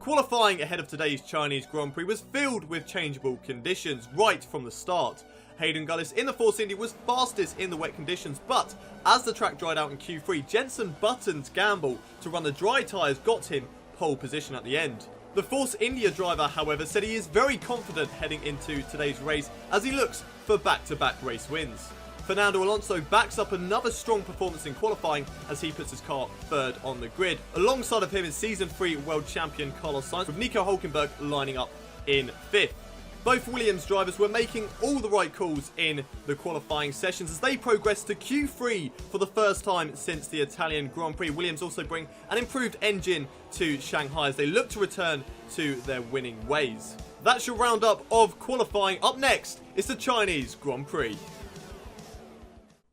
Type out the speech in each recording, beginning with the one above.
Qualifying ahead of today's Chinese Grand Prix was filled with changeable conditions right from the start. Hayden Gullis in the Force India was fastest in the wet conditions, but as the track dried out in Q3, Jenson Button's gamble to run the dry tyres got him pole position at the end. The Force India driver, however, said he is very confident heading into today's race as he looks for back-to-back race wins. Fernando Alonso backs up another strong performance in qualifying as he puts his car third on the grid. Alongside of him is Season 3 World Champion Carlos Sainz, with Nico Hülkenberg lining up in 5th. Both Williams drivers were making all the right calls in the qualifying sessions as they progressed to Q3 for the first time since the Italian Grand Prix. Williams also bring an improved engine to Shanghai as they look to return to their winning ways. That's your roundup of qualifying. Up next is the Chinese Grand Prix.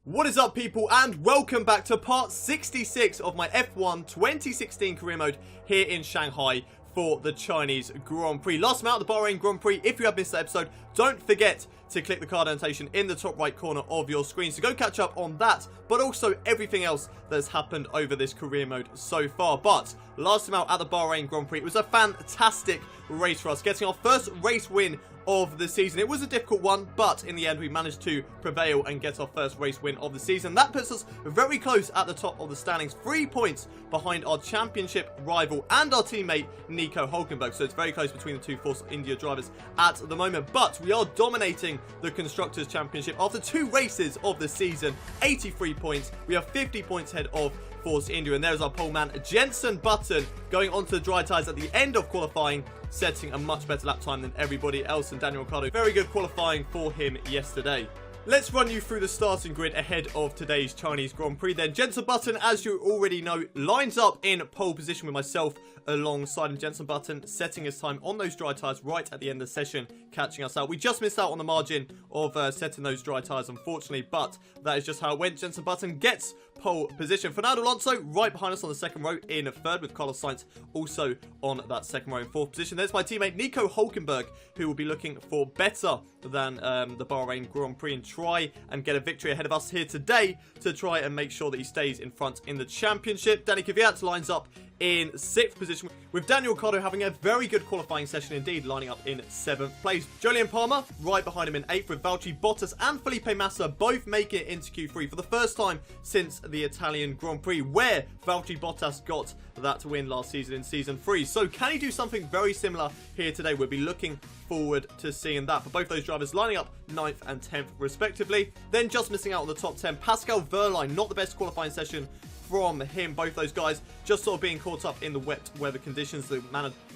What is up, people, and welcome back to part 66 of my F1 2016 career mode here in Shanghai for the Chinese Grand Prix. Last time out, the Bahrain Grand Prix. If you have missed that episode, don't forget to click the card annotation in the top right corner of your screen. So go catch up on that, but also everything else that has happened over this career mode so far. But last time out at the Bahrain Grand Prix, it was a fantastic race for us, getting our first race win of the season. It was a difficult one, but in the end we managed to prevail and get our first race win of the season. That puts us very close at the top of the standings, 3 points behind our championship rival and our teammate Nico Hülkenberg. So it's very close between the two Force India drivers at the moment, but we are dominating the Constructors' Championship after 2 races of the season. 83 points. We are 50 points ahead of Force India, and there's our pole man Jenson Button going onto the dry tyres at the end of qualifying, setting a much better lap time than everybody else, and Daniel Ricciardo, very good qualifying for him yesterday. Let's run you through the starting grid ahead of today's Chinese Grand Prix then. Jenson Button, as you already know, lines up in pole position with myself alongside him. Jenson Button setting his time on those dry tyres right at the end of the session, catching us out. We just missed out on the margin of setting those dry tyres, unfortunately, but that is just how it went. Jenson Button gets pole position. Fernando Alonso right behind us on the second row in 3rd, with Carlos Sainz also on that second row in 4th position. There's my teammate Nico Hülkenberg, who will be looking for better than the Bahrain Grand Prix and try and get a victory ahead of us here today to try and make sure that he stays in front in the championship. Danny Kvyat lines up in 6th position, with Daniel Ricciardo having a very good qualifying session indeed, lining up in 7th place. Jolyon Palmer right behind him in 8th, with Valtteri Bottas and Felipe Massa both making it into Q3 for the first time since the Italian Grand Prix, where Valtteri Bottas got that win last season in Season 3. So can he do something very similar here today? We'll be looking forward to seeing that, for both those drivers lining up 9th and 10th respectively. Then just missing out on the top 10, Pascal Wehrlein, not the best qualifying session from him. Both those guys just sort of being caught up in the wet weather conditions. The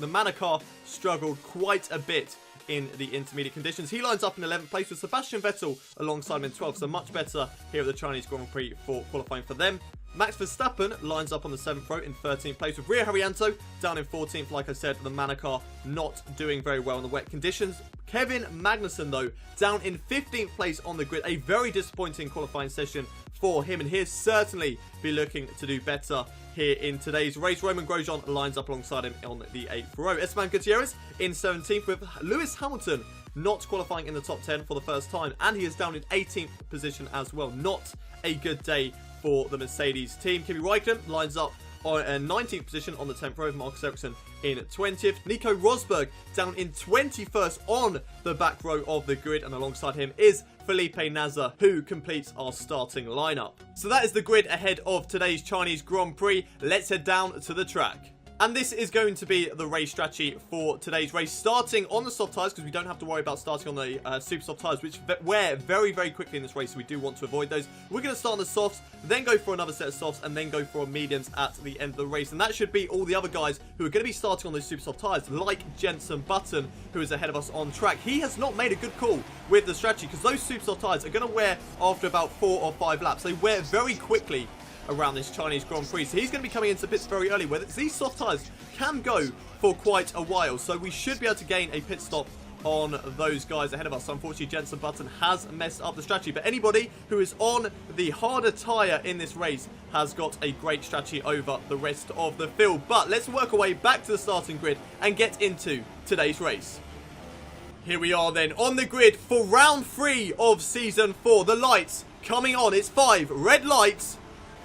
Manor car struggled quite a bit in the intermediate conditions. He lines up in 11th place with Sebastian Vettel alongside him in 12th, so much better here at the Chinese Grand Prix for qualifying for them. Max Verstappen lines up on the 7th row in 13th place, with Rio Haryanto down in 14th. Like I said, the Manor car not doing very well in the wet conditions. Kevin Magnussen, though, down in 15th place on the grid. A very disappointing qualifying session for him, and he'll certainly be looking to do better here in today's race. Roman Grosjean lines up alongside him on the 8th row. Esteban Gutierrez in 17th, with Lewis Hamilton not qualifying in the top 10 for the first time, and he is down in 18th position as well. Not a good day for the Mercedes team. Kimi Räikkönen lines up on a 19th position on the 10th row, with Marcus Ericsson in 20th. Nico Rosberg down in 21st on the back row of the grid, and alongside him is Felipe Nasr, who completes our starting lineup. So that is the grid ahead of today's Chinese Grand Prix. Let's head down to the track. And this is going to be the race strategy for today's race, starting on the soft tyres, because we don't have to worry about starting on the super soft tyres, which wear very, very quickly in this race, so we do want to avoid those. We're going to start on the softs, then go for another set of softs, and then go for mediums at the end of the race. And that should be all the other guys who are going to be starting on those super soft tyres, like Jenson Button, who is ahead of us on track. He has not made a good call with the strategy, because those super soft tyres are going to wear after about 4 or 5 laps. They wear very quickly around this Chinese Grand Prix, so he's going to be coming into pits very early, where these soft tyres can go for quite a while, so we should be able to gain a pit stop on those guys ahead of us. Unfortunately, Jenson Button has messed up the strategy, but anybody who is on the harder tyre in this race has got a great strategy over the rest of the field. But let's work our way back to the starting grid and get into today's race. Here we are then on the grid for round 3 of Season 4. The lights coming on. It's 5 red lights.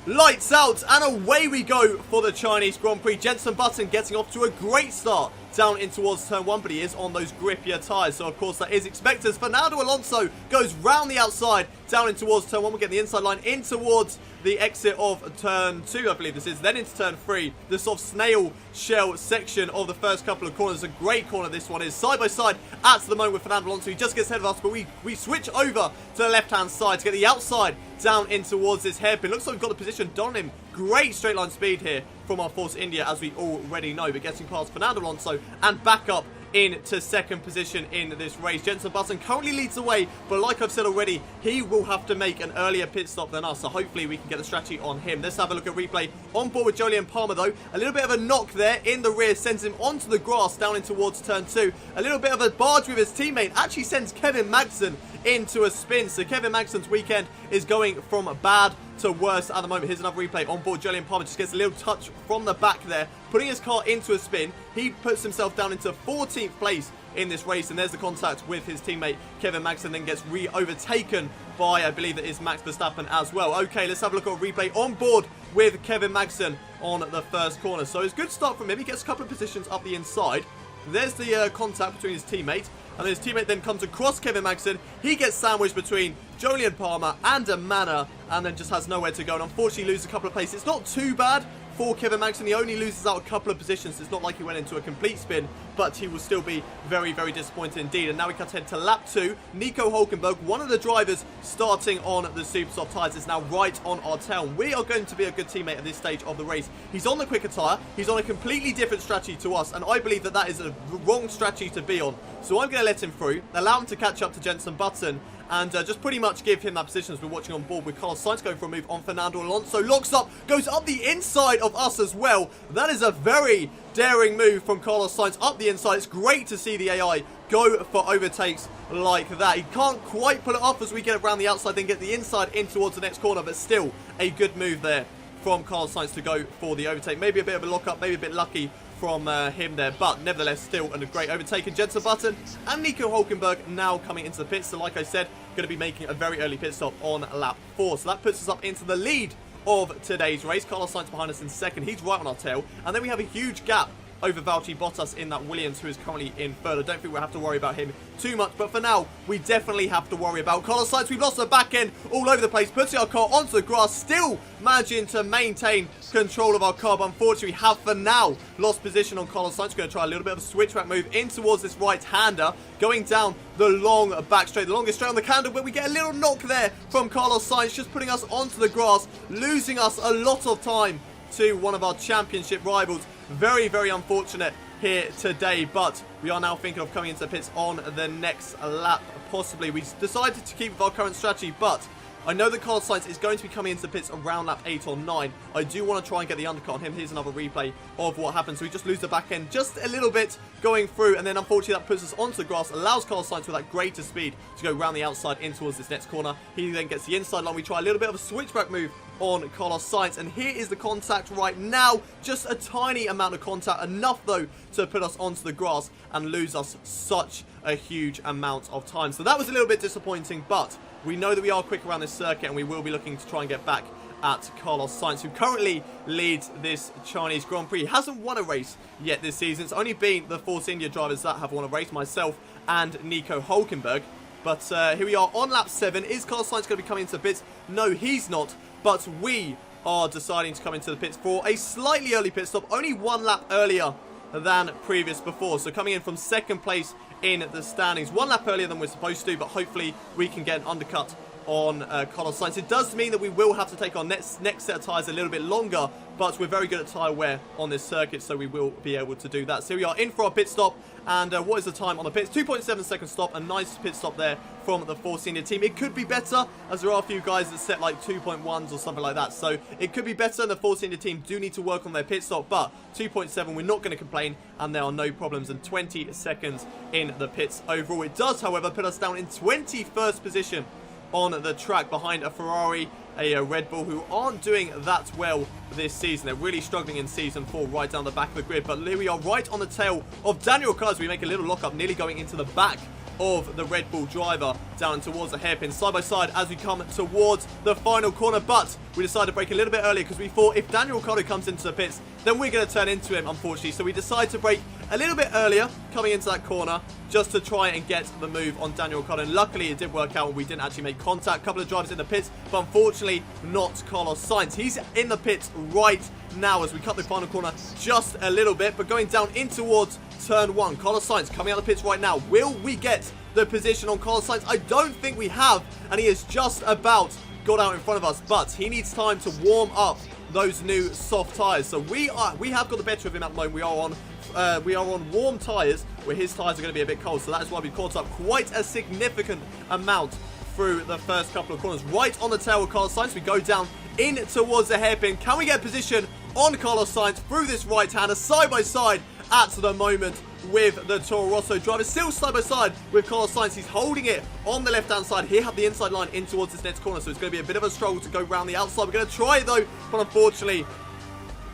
Lights out, and away we go for the Chinese Grand Prix. Jenson Button getting off to a great start down in towards turn 1, but he is on those grippier tyres, so of course that is expected. As Fernando Alonso goes round the outside down in towards turn 1. We'll get the inside line in towards the exit of turn 2, I believe this is, then into turn 3. The sort of snail shell section of the first couple of corners. A great corner this one is, side by side at the moment with Fernando Alonso. He just gets ahead of us, but we switch over to the left hand side to get the outside down in towards this hairpin. Looks like we've got the position on him. Great straight line speed here from our Force India, as we already know, but getting past Fernando Alonso and back up into second position in this race. Jenson Button currently leads the way, but like I've said already, he will have to make an earlier pit stop than us, so hopefully we can get the strategy on him. Let's have a look at replay. On board with Jolyon Palmer though, a little bit of a knock there in the rear, sends him onto the grass down in towards turn 2. A little bit of a barge with his teammate, actually sends Kevin Magnussen into a spin, so Kevin Magnussen's weekend is going from bad to worse at the moment. Here's another replay. On board, Jolyon Palmer just gets a little touch from the back there, putting his car into a spin. He puts himself down into 14th place in this race, and there's the contact with his teammate Kevin Magnussen, then gets overtaken by, I believe that is Max Verstappen as well. Okay, let's have a look at a replay. On board with Kevin Magnussen on the first corner, so it's a good start from him. He gets a couple of positions up the inside. There's the contact between his teammate, and his teammate then comes across Kevin Magnussen. He gets sandwiched between Jolyon Palmer and a Manor, and then just has nowhere to go, and unfortunately loses a couple of places. It's not too bad for Kevin Magnussen. He only loses out a couple of positions. It's not like he went into a complete spin, but he will still be very, very disappointed indeed. And now we cut ahead to lap 2. Nico Hülkenberg, one of the drivers starting on the super soft tyres, is now right on our tail. We are going to be a good teammate at this stage of the race. He's on the quicker tyre. He's on a completely different strategy to us, and I believe that that is a wrong strategy to be on. So I'm going to let him through, allow him to catch up to Jenson Button, and just pretty much give him that position as we're watching on board with Carlos Sainz going for a move on Fernando Alonso. Locks up, goes up the inside of us as well. That is a very daring move from Carlos Sainz up the inside. It's great to see the AI go for overtakes like that. He can't quite pull it off as we get around the outside, then get the inside in towards the next corner, but still a good move there from Carlos Sainz to go for the overtake. Maybe a bit of a lock-up, maybe a bit lucky from him there, but nevertheless still a great overtake. And Jenson Button and Nico Hülkenberg now coming into the pits, so like I said, going to be making a very early pit stop on lap 4, so that puts us up into the lead of today's race. Carlos Sainz behind us in second, he's right on our tail, and then we have a huge gap over Valtteri Bottas in that Williams, who is currently in third. I don't think we'll have to worry about him too much, but for now, we definitely have to worry about Carlos Sainz. We've lost the back end all over the place, putting our car onto the grass, still managing to maintain control of our car, but unfortunately, we have for now lost position on Carlos Sainz. Going to try a little bit of a switchback move in towards this right-hander, going down the long back straight, the longest straight on the calendar, but we get a little knock there from Carlos Sainz, just putting us onto the grass, losing us a lot of time to one of our championship rivals. Very, very unfortunate here today, but we are now thinking of coming into the pits on the next lap, possibly. We decided to keep with our current strategy, but I know that Carlos Sainz is going to be coming into the pits around lap 8 or 9. I do want to try and get the undercut on him. Here's another replay of what happens. So we just lose the back end just a little bit going through, and then unfortunately that puts us onto the grass, allows Carlos Sainz with that greater speed to go around the outside in towards this next corner. He then gets the inside line. We try a little bit of a switchback move on Carlos Sainz, and here is the contact right now. Just a tiny amount of contact, enough though to put us onto the grass and lose us such a huge amount of time. So that was a little bit disappointing, but we know that we are quick around this circuit, and we will be looking to try and get back at Carlos Sainz, who currently leads this Chinese Grand Prix. He hasn't won a race yet this season. It's only been the Force India drivers that have won a race, myself and Nico Hülkenberg. But here we are on lap 7. Is Carlos Sainz going to be coming into the pits? No, he's not. But we are deciding to come into the pits for a slightly early pit stop, only one lap earlier than previous before. So coming in from second place in the standings, one lap earlier than we're supposed to, but hopefully we can get an undercut on Carlos Sainz. It does mean that we will have to take our next set of tyres a little bit longer, but we're very good at tyre wear on this circuit, so we will be able to do that. So we are in for our pit stop, and what is the time on the pits? 2.7 second stop, a nice pit stop there from the Force India team. It could be better, as there are a few guys that set like 2.1s or something like that, so it could be better, and the Force India team do need to work on their pit stop, but 2.7, we're not going to complain, and there are no problems, and 20 seconds in the pits overall. It does, however, put us down in 21st position on the track behind a Ferrari, a Red Bull, who aren't doing that well this season. They're really struggling in Season 4 right down the back of the grid, but here we are right on the tail of Daniel Ricciardo. We make a little lock-up, nearly going into the back of the Red Bull driver down towards the hairpin, side by side as we come towards the final corner. But we decided to brake a little bit earlier because we thought if Daniel Ricciardo comes into the pits, then we're going to turn into him, unfortunately. So we decided to brake a little bit earlier coming into that corner just to try and get the move on Daniel Ricciardo. And luckily it did work out and we didn't actually make contact. A couple of drivers in the pits, but unfortunately not Carlos Sainz. He's in the pits right now as we cut the final corner just a little bit, but going down in towards turn 1. Carlos Sainz coming out of the pits right now. Will we get the position on Carlos Sainz? I don't think we have, and he has just about got out in front of us, but he needs time to warm up those new soft tires. So we have got the better of him at the moment. We are on warm tires where his tires are going to be a bit cold, so that is why we caught up quite a significant amount through the first couple of corners. Right on the tail of Carlos Sainz, we go down in towards the hairpin. Can we get a position on Carlos Sainz through this right-hander side by side at the moment with the Toro Rosso driver? Still side by side with Carlos Sainz. He's holding it on the left-hand side. He have the inside line in towards this next corner, so it's going to be a bit of a struggle to go round the outside. We're going to try it though, but unfortunately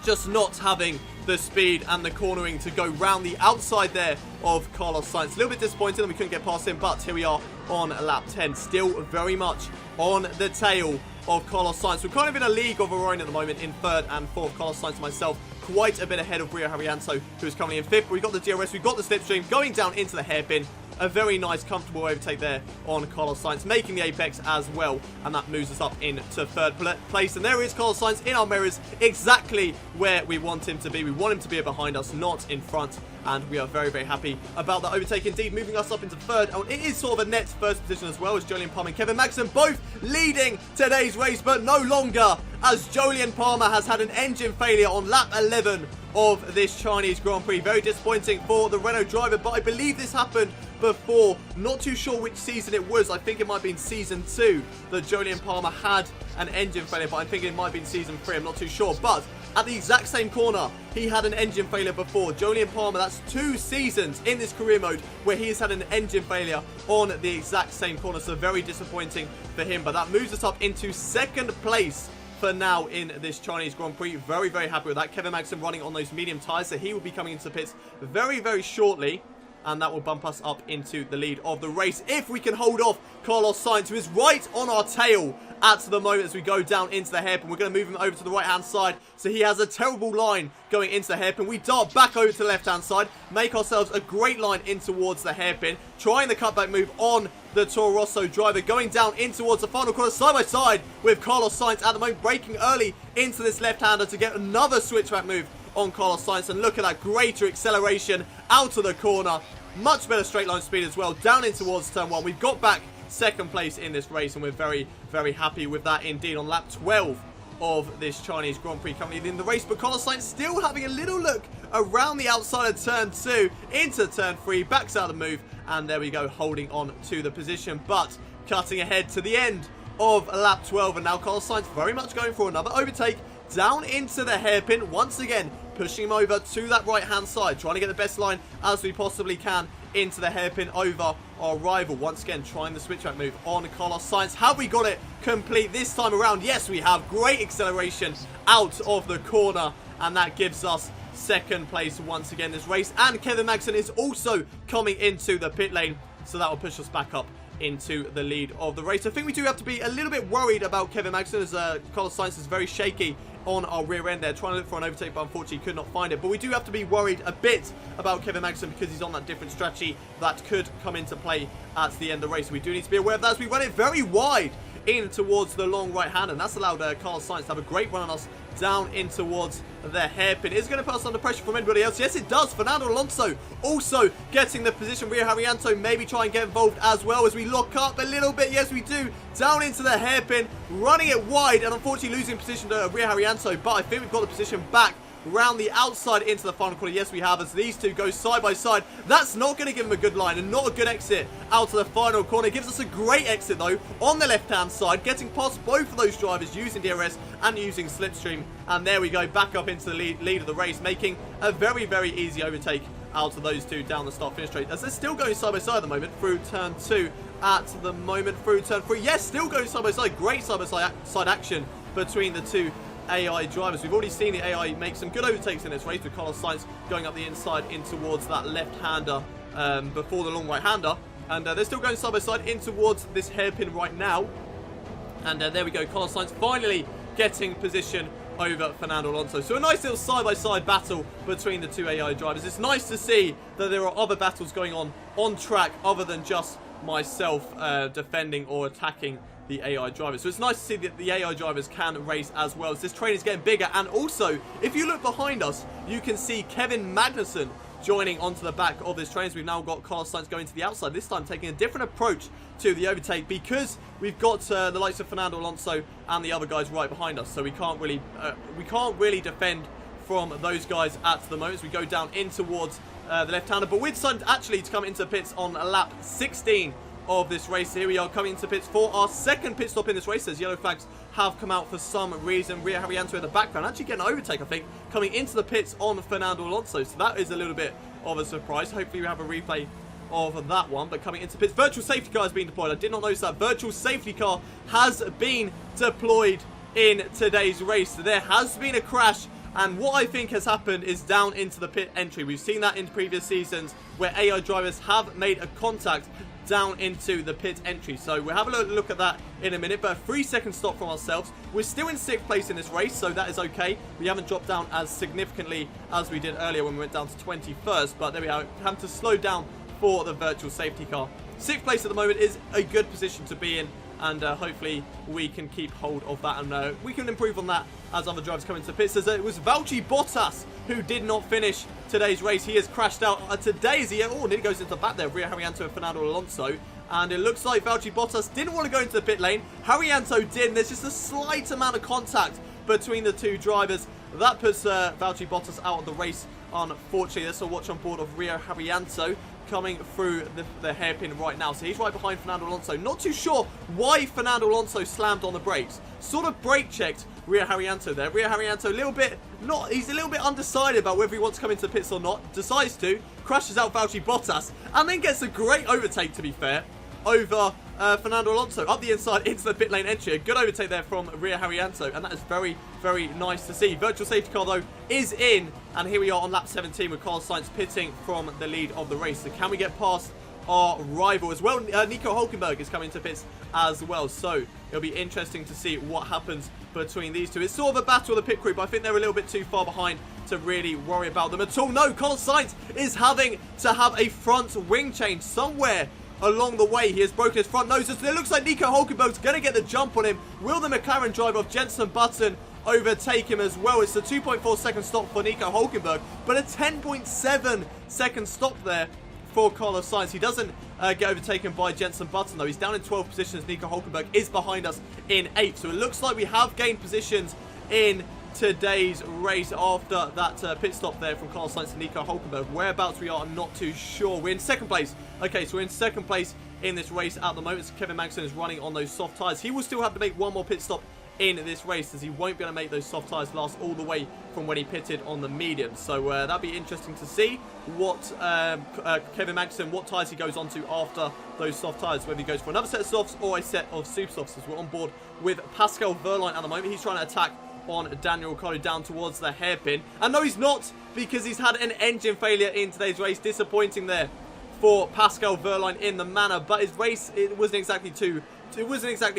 just not having the speed and the cornering to go round the outside there of Carlos Sainz. A little bit disappointed that we couldn't get past him, but here we are on lap 10. Still very much on the tail of Carlos Sainz. We're kind of in a league of our own at the moment in third and fourth. Carlos Sainz and myself quite a bit ahead of Rio Haryanto, who is currently in fifth. We've got the DRS, we've got the slipstream going down into the hairpin. A very nice, comfortable overtake there on Carlos Sainz, making the apex as well. And that moves us up into third place. And there is Carlos Sainz in our mirrors, exactly where we want him to be. We want him to be behind us, not in front. And we are very, very happy about that overtake indeed, moving us up into third. And it is sort of a net first position as well, as Jolyon Palmer and Kevin Magnussen both leading today's race, but no longer, as Jolyon Palmer has had an engine failure on lap 11 of this Chinese Grand Prix. Very disappointing for the Renault driver, but I believe this happened before. Not too sure which season it was. I think it might have been season 2 that Jolyon Palmer had an engine failure, but I'm thinking it might have been season 3. I'm not too sure, but at the exact same corner, he had an engine failure before. Jolyon Palmer, that's 2 seasons in this career mode where he has had an engine failure on the exact same corner, so very disappointing for him. But that moves us up into second place for now in this Chinese Grand Prix. Very, very happy with that. Kevin Magnussen running on those medium tyres, so he will be coming into the pits very, very shortly. And that will bump us up into the lead of the race if we can hold off Carlos Sainz, who is right on our tail at the moment as we go down into the hairpin. We're going to move him over to the right-hand side, so he has a terrible line going into the hairpin. We dart back over to the left-hand side, make ourselves a great line in towards the hairpin, trying the cutback move on the Toro Rosso driver, going down in towards the final corner side by side with Carlos Sainz at the moment, braking early into this left-hander to get another switchback move on Carlos Sainz. And look at that, greater acceleration out of the corner. Much better straight line speed as well, down in towards turn 1. We've got back second place in this race, and we're very, very happy with that indeed on lap 12 of this Chinese Grand Prix currently in the race. But Carlos Sainz still having a little look around the outside of turn 2 into turn 3, backs out of the move, and there we go, holding on to the position, but cutting ahead to the end of lap 12. And now Carlos Sainz very much going for another overtake down into the hairpin, once again pushing him over to that right hand side, trying to get the best line as we possibly can into the hairpin over our rival. Once again trying the switchback move on Carlos Sainz. Have we got it complete this time around? Yes, we have. Great acceleration out of the corner, and that gives us second place once again this race. And Kevin Magnussen is also coming into the pit lane, so that will push us back up into the lead of the race. I think we do have to be a little bit worried about Kevin Magnussen, as Carlos Sainz is very shaky on our rear end there, trying to look for an overtake, but unfortunately could not find it. But we do have to be worried a bit about Kevin Magnussen because he's on that different strategy that could come into play at the end of the race. We do need to be aware of that as we run it very wide in towards the long right hand, and that's allowed Carlos Sainz to have a great run on us down in towards the hairpin. Is it going to put us under pressure from anybody else? Yes, it does. Fernando Alonso also getting the position. Rio Haryanto maybe try and get involved as well as we lock up a little bit. Yes, we do. Down into the hairpin, running it wide, and unfortunately losing position to Rio Haryanto, but I think we've got the position back round the outside into the final corner. Yes, we have, as these two go side by side. That's not going to give him a good line and not a good exit out of the final corner. It gives us a great exit though on the left hand side, getting past both of those drivers using DRS and using slipstream. And there we go, back up into the lead of the race, making a very, very easy overtake out of those two down the start finish straight, as they're still going side by side at the moment through turn 2 at the moment, through turn 3. Yes, still going side by side. Great side by side action between the two AI drivers. We've already seen the AI make some good overtakes in this race, with Carlos Sainz going up the inside in towards that left-hander before the long right-hander. And they're still going side by side in towards this hairpin right now. And there we go, Carlos Sainz finally getting position over Fernando Alonso. So a nice little side-by-side battle between the two AI drivers. It's nice to see that there are other battles going on track other than just myself defending or attacking the AI drivers. So it's nice to see that the AI drivers can race as well, as this train is getting bigger. And also, if you look behind us, you can see Kevin Magnussen joining onto the back of this train. So we've now got Carlos Sainz going to the outside, this time taking a different approach to the overtake, because we've got the likes of Fernando Alonso and the other guys right behind us. So we can't really defend from those guys at the moment as we go down in towards the left-hander. But we're decided actually to come into pits on lap 16 of this race. Here we are coming into pits for our second pit stop in this race, as yellow flags have come out for some reason. Ria Haryanto in the background actually getting an overtake, I think, coming into the pits on Fernando Alonso. So that is a little bit of a surprise. Hopefully we have a replay of that one. But coming into pits, virtual safety car has been deployed. I did not notice that. Virtual safety car has been deployed in today's race. There has been a crash, and what I think has happened is down into the pit entry. We've seen that in previous seasons where AI drivers have made a contact down into the pit entry. So we'll have a look at that in a minute, but a 3-second stop from ourselves. We're still in 6th place in this race, so that is okay. We haven't dropped down as significantly as we did earlier when we went down to 21st, but there we are, having to slow down for the virtual safety car. 6th place at the moment is a good position to be in, and hopefully we can keep hold of that, and we can improve on that as other drivers come into the pits. As it was Valtteri Bottas who did not finish today's race. He has crashed out today as he nearly goes into the back there. Ria Haryanto and Fernando Alonso, and it looks like Valtteri Bottas didn't want to go into the pit lane. Haryanto did, and there's just a slight amount of contact between the two drivers. That puts Valtteri Bottas out of the race, unfortunately. Let's watch on board of Ria Haryanto coming through the hairpin right now. So he's right behind Fernando Alonso. Not too sure why Fernando Alonso slammed on the brakes. Sort of brake checked Ria Haryanto there. Ria Haryanto he's a little bit undecided about whether he wants to come into the pits or not. Decides to, crashes out Valtteri Bottas, and then gets a great overtake, to be fair, over Fernando Alonso up the inside into the pit lane entry. A good overtake there from Ria Haryanto, and that is very, very nice to see. Virtual safety car, though, is in, and here we are on lap 17 with Carlos Sainz pitting from the lead of the race. So can we get past our rival as well? Nico Hülkenberg is coming to pits as well, so it'll be interesting to see what happens between these two. It's sort of a battle of the pit crew, but I think they're a little bit too far behind to really worry about them at all. No, Carlos Sainz is having to have a front wing change somewhere along the way. He has broken his front nose. It looks like Nico Hülkenberg's going to get the jump on him. Will the McLaren driver of Jenson Button overtake him as well? It's a 2.4 second stop for Nico Hülkenberg, but a 10.7 second stop there for Carlos Sainz. He doesn't get overtaken by Jenson Button, though. He's down in 12th position as Nico Hülkenberg is behind us in 8th. So it looks like we have gained positions in today's race after that pit stop there from Carlos Sainz and Nico Hülkenberg. Whereabouts we are, I'm not too sure. We're in 2nd place. Okay, so we're in 2nd place in this race at the moment. So Kevin Magnussen is running on those soft tyres. He will still have to make one more pit stop in this race, as he won't be able to make those soft tyres last all the way from when he pitted on the medium. So that'll be interesting to see what Kevin Magnussen, what tyres he goes on to after those soft tyres, whether he goes for another set of softs or a set of super softs. As we're on board with Pascal Wehrlein at the moment. He's trying to attack on Daniel Ricciardo down towards the hairpin, and no, he's not, because he's had an engine failure in today's race. Disappointing there for Pascal Wehrlein in the manner, but his race, it wasn't exactly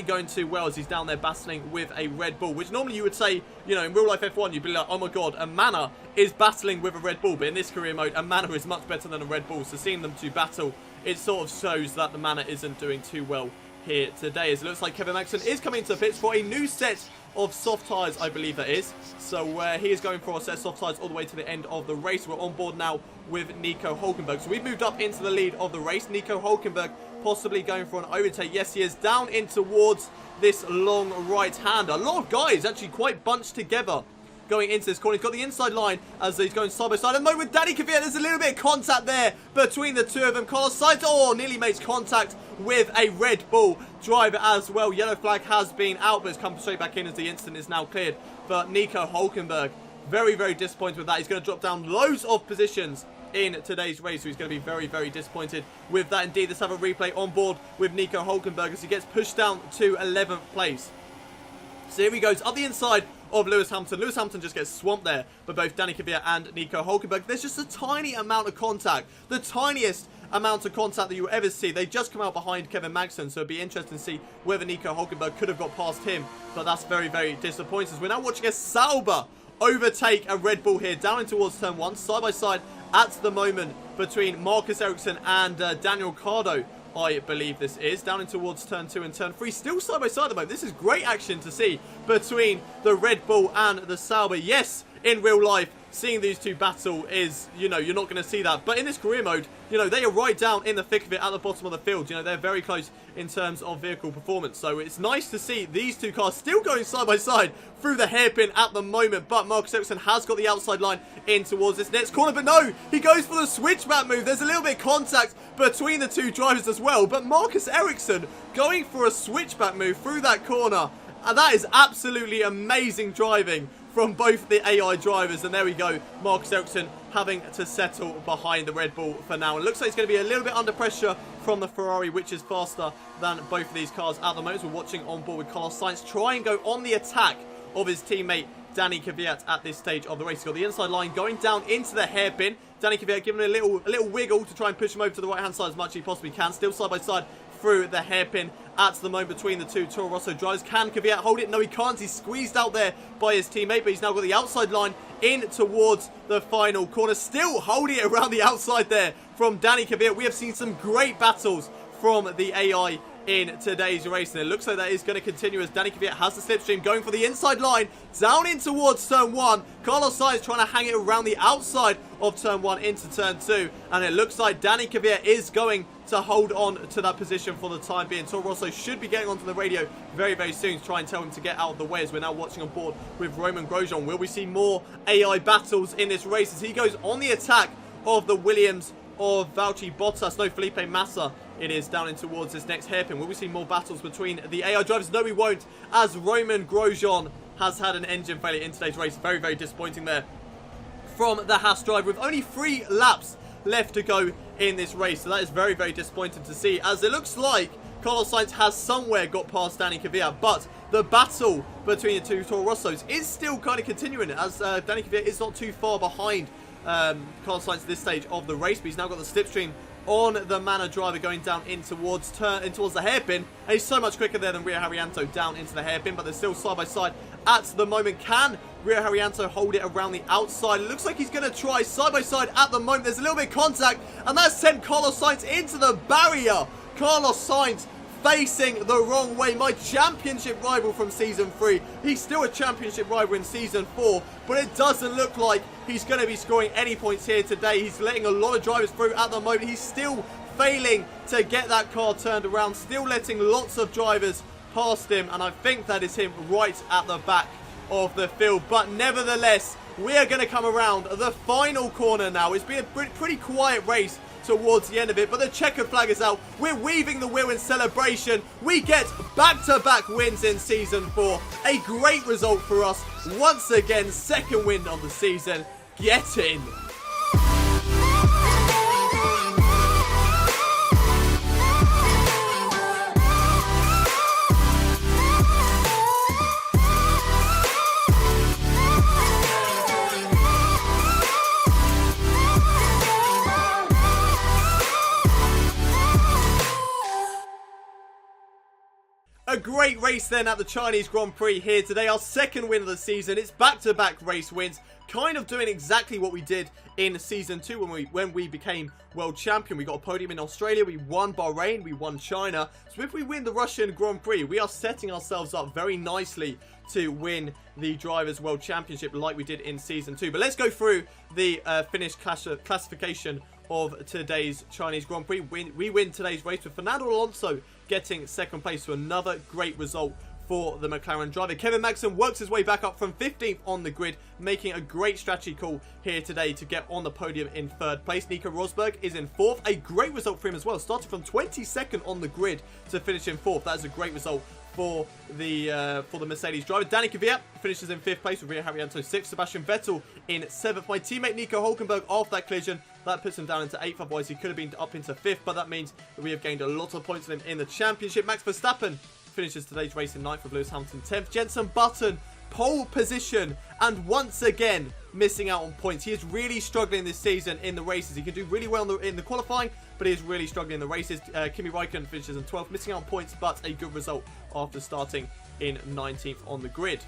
going too well, as he's down there battling with a Red Bull, which normally you would say, you know, in real life F1 you'd be like, oh my god, a Manor is battling with a Red Bull, but in this career mode a Manor is much better than a Red Bull. So seeing them two battle, it sort of shows that the Manor isn't doing too well here today, as it looks like Kevin Magnussen is coming to the pits for a new set of soft tyres, I believe that is. So he is going for a set of soft tyres all the way to the end of the race. We're on board now with Nico Hülkenberg. So we've moved up into the lead of the race. Nico Hülkenberg possibly going for an overtake. Yes, he is down in towards this long right-hander. A lot of guys actually quite bunched together going into this corner. He's got the inside line as he's going side by side. And no, with Danny Kvyat, there's a little bit of contact there between the two of them. Carlos Sainz, nearly makes contact with a Red Bull driver as well. Yellow flag has been out, but it's come straight back in as the incident is now cleared. But Nico Hülkenberg, very, very disappointed with that. He's going to drop down loads of positions in today's race, so he's going to be very, very disappointed with that indeed. Let's have a replay on board with Nico Hülkenberg as he gets pushed down to 11th place. So here he goes up the inside of Lewis Hamilton. Lewis Hamilton just gets swamped there by both Danny Kvyat and Nico Hülkenberg. There's just a tiny amount of contact, the tiniest amount of contact that you'll ever see. They just come out behind Kevin Magnussen, so it'd be interesting to see whether Nico Hulkenberg could have got past him, but that's very, very disappointing. So we're now watching a Sauber overtake a Red Bull here, down in towards turn 1, side by side at the moment between Marcus Ericsson and Daniel Ricciardo. I believe this is down in towards turn 2 and turn 3, still side by side at the moment. This is great action to see between the Red Bull and the Sauber. Yes, in real life, seeing these two battle is, you know, you're not going to see that. But in this career mode, you know, they are right down in the thick of it at the bottom of the field. You know, they're very close in terms of vehicle performance. So it's nice to see these two cars still going side by side through the hairpin at the moment. But Marcus Ericsson has got the outside line in towards this next corner. But no, he goes for the switchback move. There's a little bit of contact between the two drivers as well. But Marcus Ericsson going for a switchback move through that corner. And that is absolutely amazing driving from both the AI drivers. And there we go, Marcus Ericsson having to settle behind the Red Bull for now. It looks like it's going to be a little bit under pressure from the Ferrari, which is faster than both of these cars at the moment. We're watching on board with Carlos Sainz try and go on the attack of his teammate Danny Kvyat at this stage of the race. He's got the inside line going down into the hairpin. Danny Kvyat giving a little wiggle to try and push him over to the right hand side as much as he possibly can. Still side by side through the hairpin at the moment between the two Toro Rosso drivers. Can Kvyat hold it? No, he can't. He's squeezed out there by his teammate, but he's now got the outside line in towards the final corner. Still holding it around the outside there from Danny Kvyat. We have seen some great battles from the AI in today's race, and it looks like that is going to continue as Danny Kvyat has the slipstream going for the inside line down in towards turn 1. Carlos Sainz trying to hang it around the outside of turn 1 into turn 2, and it looks like Danny Kvyat is going to hold on to that position for the time being. Toro Rosso should be getting onto the radio very, very soon to try and tell him to get out of the way, as we're now watching on board with Romain Grosjean. Will we see more AI battles in this race as he goes on the attack of the Williams of Valtteri Bottas? No, Felipe Massa it is down in towards this next hairpin. Will we see more battles between the AI drivers? No, we won't, as Romain Grosjean has had an engine failure in today's race. Very, very disappointing there from the Haas driver with only 3 laps left to go in this race. So that is very, very disappointing to see, as it looks like Carlos Sainz has somewhere got past Danny Kvyat, but the battle between the two Toro Rossos is still kind of continuing, as Danny Kvyat is not too far behind Carlos Sainz at this stage of the race, but he's now got the slipstream on the Manor driver going down in towards the hairpin, and he's so much quicker there than Rio Haryanto down into the hairpin, but they're still side by side at the moment. Can Rio Haryanto hold it around the outside? It looks like he's going to try side by side at the moment. There's a little bit of contact, and that sent Carlos Sainz into the barrier. Carlos Sainz facing the wrong way. My championship rival from Season 3. He's still a championship rival in Season 4, but it doesn't look like he's going to be scoring any points here today. He's letting a lot of drivers through at the moment. He's still failing to get that car turned around, still letting lots of drivers past him, and I think that is him right at the back of the field. But nevertheless, we are going to come around the final corner now. It's been a pretty quiet race towards the end of it, but the checkered flag is out. We're weaving the wheel in celebration. We get back-to-back wins in Season 4. A great result for us. Once again, second win of the season. Get in. A great race then at the Chinese Grand Prix here today. Our second win of the season. It's back-to-back race wins. Kind of doing exactly what we did in Season 2 when we became world champion. We got a podium in Australia. We won Bahrain. We won China. So if we win the Russian Grand Prix, we are setting ourselves up very nicely to win the Drivers' World Championship like we did in Season 2. But let's go through the finished classification of today's Chinese Grand Prix. We win today's race with Fernando Alonso getting second place, to another great result for the McLaren driver. Kevin Magnussen works his way back up from 15th on the grid, making a great strategy call here today to get on the podium in third place. Nico Rosberg is in 4th, a great result for him as well, starting from 22nd on the grid to finish in 4th. That is a great result for the Mercedes driver. Danny Kvyat finishes in 5th place with Rio Haryanto 6th. Sebastian Vettel in 7th. My teammate Nico Hulkenberg, after that collision, that puts him down into 8th. Otherwise, he could have been up into 5th, but that means that we have gained a lot of points on him in the championship. Max Verstappen finishes today's race in 9th with Lewis Hamilton 10th. Jenson Button pole position, and once again missing out on points. He is really struggling this season in the races. He can do really well in the qualifying, but he is really struggling in the races. Kimi Räikkönen finishes in 12th, missing out on points, but a good result after starting in 19th on the grid.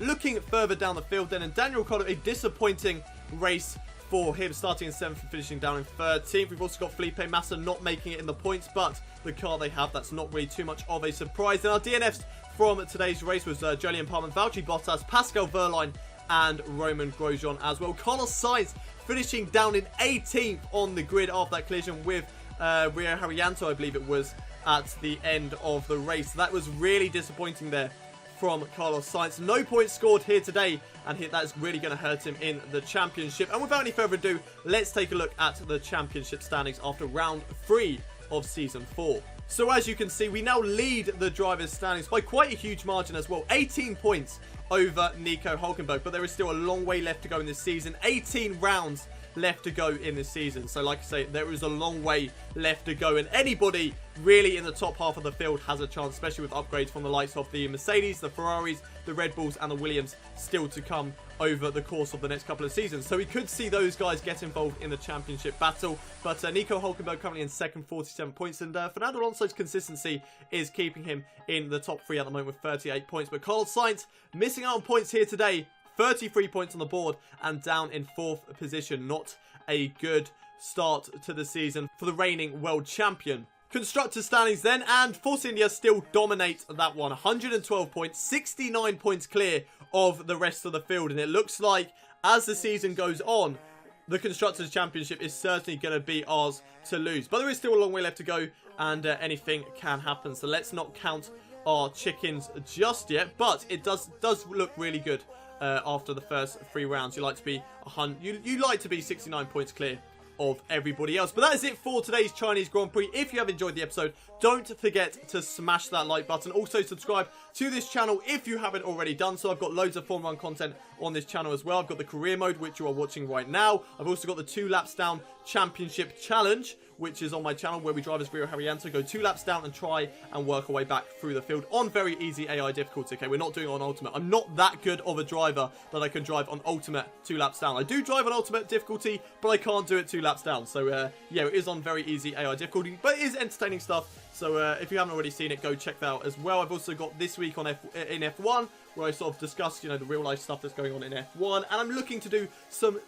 Looking further down the field then, and Daniel Ricciardo, a disappointing race for him, starting in 7th and finishing down in 13th. We've also got Felipe Massa not making it in the points, but the car they have, that's not really too much of a surprise. And our DNFs from today's race was Jolyon Palmer, Valtteri Bottas, Pascal Wehrlein, and Romain Grosjean as well. Carlos Sainz finishing down in 18th on the grid after that collision with Rio Haryanto, I believe it was, at the end of the race. That was really disappointing there from Carlos Sainz. No points scored here today, and that is really going to hurt him in the championship. And without any further ado, let's take a look at the championship standings after round 3 of season 4. So as you can see, we now lead the drivers' standings by quite a huge margin as well. 18 points over Nico Hülkenberg, but there is still a long way left to go in this season. 18 rounds left to go in this season. So like I say, there is a long way left to go, and anybody really in the top half of the field has a chance, especially with upgrades from the likes of the Mercedes, the Ferraris, the Red Bulls, and the Williams still to come over the course of the next couple of seasons. So we could see those guys get involved in the championship battle. But Nico Hülkenberg currently in second, 47 points, and Fernando Alonso's consistency is keeping him in the top 3 at the moment with 38 points. But Carlos Sainz missing out on points here today, 33 points on the board and down in 4th position. Not a good start to the season for the reigning world champion. Constructors standings then, and Force India still dominate that one. 112 points, 69 points clear of the rest of the field. And it looks like as the season goes on, the Constructors Championship is certainly going to be ours to lose. But there is still a long way left to go, and anything can happen. So let's not count our chickens just yet. But it does look really good after the first 3 rounds. You like to be 69 points clear of everybody else. But that is it for today's Chinese Grand Prix. If you have enjoyed the episode, don't forget to smash that like button. Also subscribe to this channel if you haven't already done so. I've got loads of Formula 1 content on this channel as well. I've got the career mode, which you are watching right now. I've also got the 2 laps down championship challenge, which is on my channel, where we drive as Rio Haryanto, go 2 laps down and try and work our way back through the field on very easy AI difficulty. Okay, we're not doing it on ultimate. I'm not that good of a driver that I can drive on ultimate 2 laps down. I do drive on ultimate difficulty, but I can't do it 2 laps down. So yeah, it is on very easy AI difficulty, but it is entertaining stuff. So if you haven't already seen it, go check that out as well. I've also got this week on in F1, where I sort of discuss, you know, the real life stuff that's going on in F1, and I'm looking to do some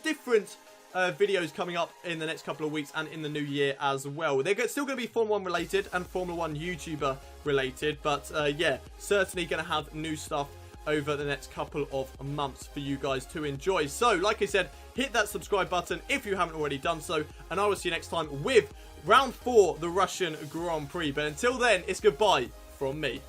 different videos coming up in the next couple of weeks and in the new year as well. They're still going to be Formula 1 related and Formula 1 YouTuber related, but yeah, certainly going to have new stuff over the next couple of months for you guys to enjoy. So like I said, hit that subscribe button if you haven't already done so, and I will see you next time with round 4, the Russian Grand Prix. But until then, it's goodbye from me.